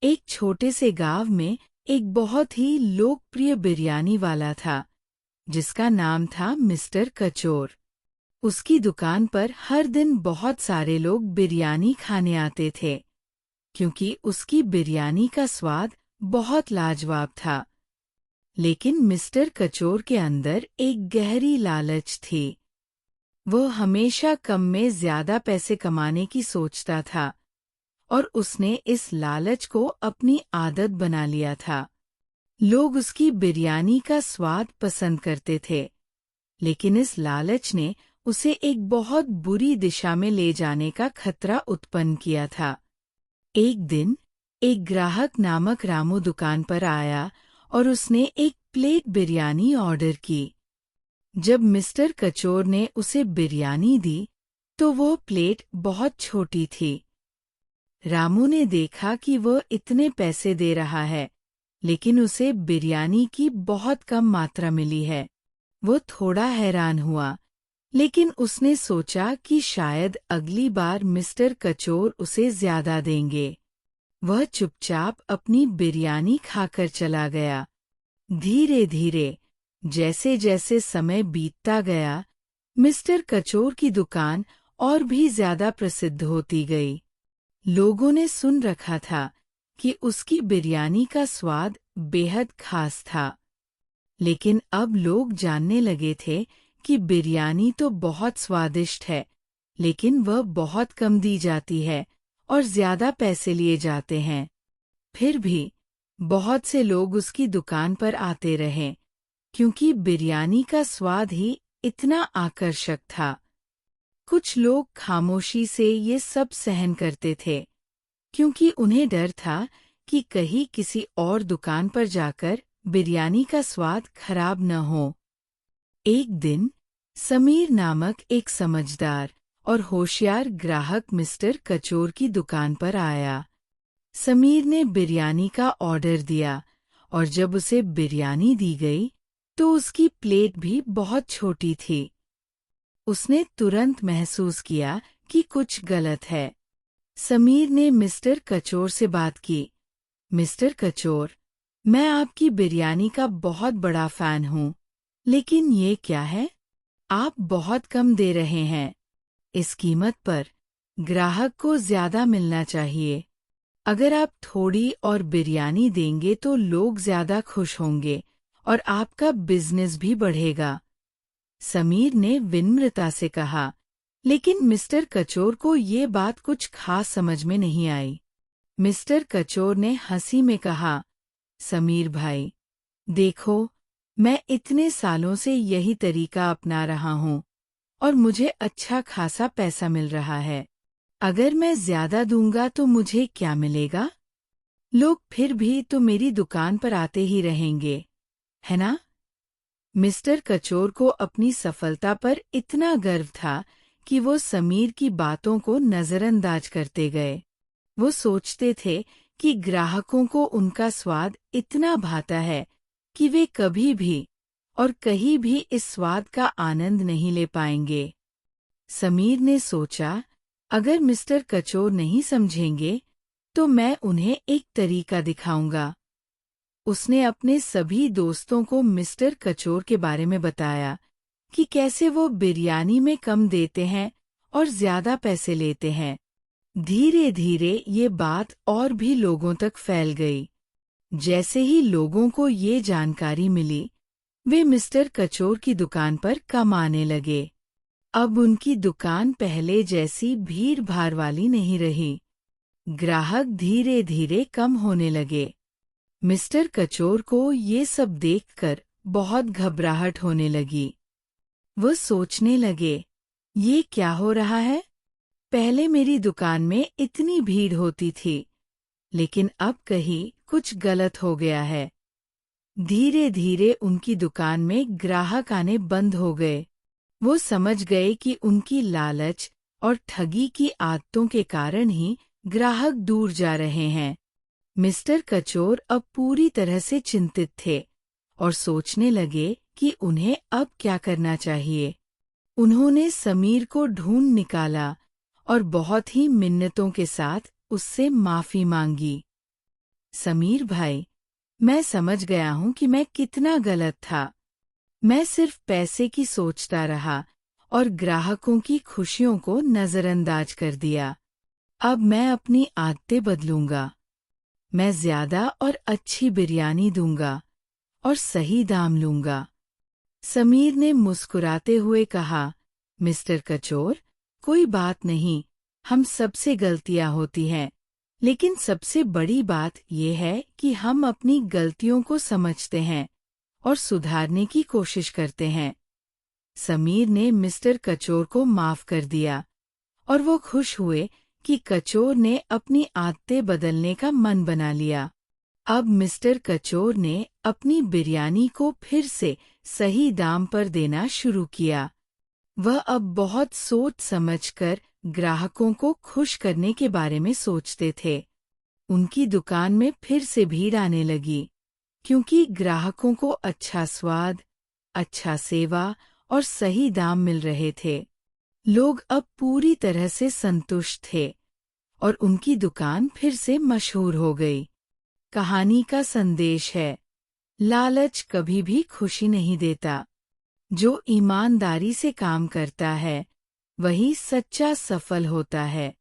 एक छोटे से गांव में एक बहुत ही लोकप्रिय बिरयानी वाला था, जिसका नाम था मिस्टर कचोर। उसकी दुकान पर हर दिन बहुत सारे लोग बिरयानी खाने आते थे, क्योंकि उसकी बिरयानी का स्वाद बहुत लाजवाब था। लेकिन मिस्टर कचोर के अंदर एक गहरी लालच थी। वो हमेशा कम में ज्यादा पैसे कमाने की सोचता था, और उसने इस लालच को अपनी आदत बना लिया था। लोग उसकी बिरयानी का स्वाद पसंद करते थे, लेकिन इस लालच ने उसे एक बहुत बुरी दिशा में ले जाने का खतरा उत्पन्न किया था। एक दिन एक ग्राहक नामक रामू दुकान पर आया और उसने एक प्लेट बिरयानी ऑर्डर की। जब मिस्टर कचोर ने उसे बिरयानी दी, तो वो प्लेट बहुत छोटी थी। रामू ने देखा कि वह इतने पैसे दे रहा है, लेकिन उसे बिरयानी की बहुत कम मात्रा मिली है। वो थोड़ा हैरान हुआ, लेकिन उसने सोचा कि शायद अगली बार मिस्टर कचोर उसे ज्यादा देंगे। वह चुपचाप अपनी बिरयानी खाकर चला गया। धीरे धीरे जैसे जैसे समय बीतता गया, मिस्टर कचोर की दुकान और भी ज्यादा प्रसिद्ध होती गई। लोगों ने सुन रखा था कि उसकी बिरयानी का स्वाद बेहद खास था, लेकिन अब लोग जानने लगे थे कि बिरयानी तो बहुत स्वादिष्ट है, लेकिन वह बहुत कम दी जाती है और ज्यादा पैसे लिए जाते हैं। फिर भी बहुत से लोग उसकी दुकान पर आते रहे, क्योंकि बिरयानी का स्वाद ही इतना आकर्षक था। कुछ लोग खामोशी से ये सब सहन करते थे, क्योंकि उन्हें डर था कि कहीं किसी और दुकान पर जाकर बिरयानी का स्वाद खराब न हो। एक दिन समीर नामक एक समझदार और होशियार ग्राहक मिस्टर कचोर की दुकान पर आया। समीर ने बिरयानी का ऑर्डर दिया, और जब उसे बिरयानी दी गई, तो उसकी प्लेट भी बहुत छोटी थी। उसने तुरंत महसूस किया कि कुछ गलत है। समीर ने मिस्टर कचोर से बात की। मिस्टर कचोर, मैं आपकी बिरयानी का बहुत बड़ा फैन हूँ, लेकिन ये क्या है? आप बहुत कम दे रहे हैं। इस कीमत पर ग्राहक को ज्यादा मिलना चाहिए। अगर आप थोड़ी और बिरयानी देंगे तो लोग ज्यादा खुश होंगे और आपका बिजनेस भी बढ़ेगा। समीर ने विनम्रता से कहा, लेकिन मिस्टर कचोर को ये बात कुछ खास समझ में नहीं आई। मिस्टर कचोर ने हंसी में कहा, समीर भाई, देखो, मैं इतने सालों से यही तरीका अपना रहा हूँ और मुझे अच्छा खासा पैसा मिल रहा है। अगर मैं ज्यादा दूंगा तो मुझे क्या मिलेगा? लोग फिर भी तो मेरी दुकान पर आते ही रहेंगे, है ना? मिस्टर कचोर को अपनी सफलता पर इतना गर्व था कि वो समीर की बातों को नजरअंदाज करते गए। वो सोचते थे कि ग्राहकों को उनका स्वाद इतना भाता है कि वे कभी भी और कहीं भी इस स्वाद का आनंद नहीं ले पाएंगे। समीर ने सोचा, अगर मिस्टर कचोर नहीं समझेंगे, तो मैं उन्हें एक तरीका दिखाऊंगा। उसने अपने सभी दोस्तों को मिस्टर कचोर के बारे में बताया कि कैसे वो बिरयानी में कम देते हैं और ज्यादा पैसे लेते हैं। धीरे धीरे ये बात और भी लोगों तक फैल गई। जैसे ही लोगों को ये जानकारी मिली, वे मिस्टर कचोर की दुकान पर कम आने लगे। अब उनकी दुकान पहले जैसी भीड़ भाड़ वाली नहीं रही। ग्राहक धीरे धीरे कम होने लगे। मिस्टर कचोर को ये सब देखकर बहुत घबराहट होने लगी। वो सोचने लगे, ये क्या हो रहा है? पहले मेरी दुकान में इतनी भीड़ होती थी, लेकिन अब कहीं कुछ गलत हो गया है। धीरे धीरे उनकी दुकान में ग्राहक आने बंद हो गए। वो समझ गए कि उनकी लालच और ठगी की आदतों के कारण ही ग्राहक दूर जा रहे हैं। मिस्टर कचोर अब पूरी तरह से चिंतित थे और सोचने लगे कि उन्हें अब क्या करना चाहिए। उन्होंने समीर को ढूंढ निकाला और बहुत ही मिन्नतों के साथ उससे माफी मांगी। समीर भाई, मैं समझ गया हूँ कि मैं कितना गलत था। मैं सिर्फ पैसे की सोचता रहा और ग्राहकों की खुशियों को नजरअंदाज कर दिया। अब मैं अपनी आदतें बदलूंगा। मैं ज्यादा और अच्छी बिरयानी दूंगा और सही दाम लूंगा। समीर ने मुस्कुराते हुए कहा, मिस्टर कचोर, कोई बात नहीं, हम सबसे गलतियां होती हैं, लेकिन सबसे बड़ी बात यह है कि हम अपनी गलतियों को समझते हैं और सुधारने की कोशिश करते हैं। समीर ने मिस्टर कचोर को माफ कर दिया और वो खुश हुए कि कचोर ने अपनी आदतें बदलने का मन बना लिया। अब मिस्टर कचोर ने अपनी बिरयानी को फिर से सही दाम पर देना शुरू किया। वह अब बहुत सोच समझकर ग्राहकों को खुश करने के बारे में सोचते थे। उनकी दुकान में फिर से भीड़ आने लगी, क्योंकि ग्राहकों को अच्छा स्वाद, अच्छा सेवा और सही दाम मिल रहे थे। लोग अब पूरी तरह से संतुष्ट थे और उनकी दुकान फिर से मशहूर हो गई। कहानी का संदेश है, लालच कभी भी खुशी नहीं देता। जो ईमानदारी से काम करता है, वही सच्चा सफल होता है।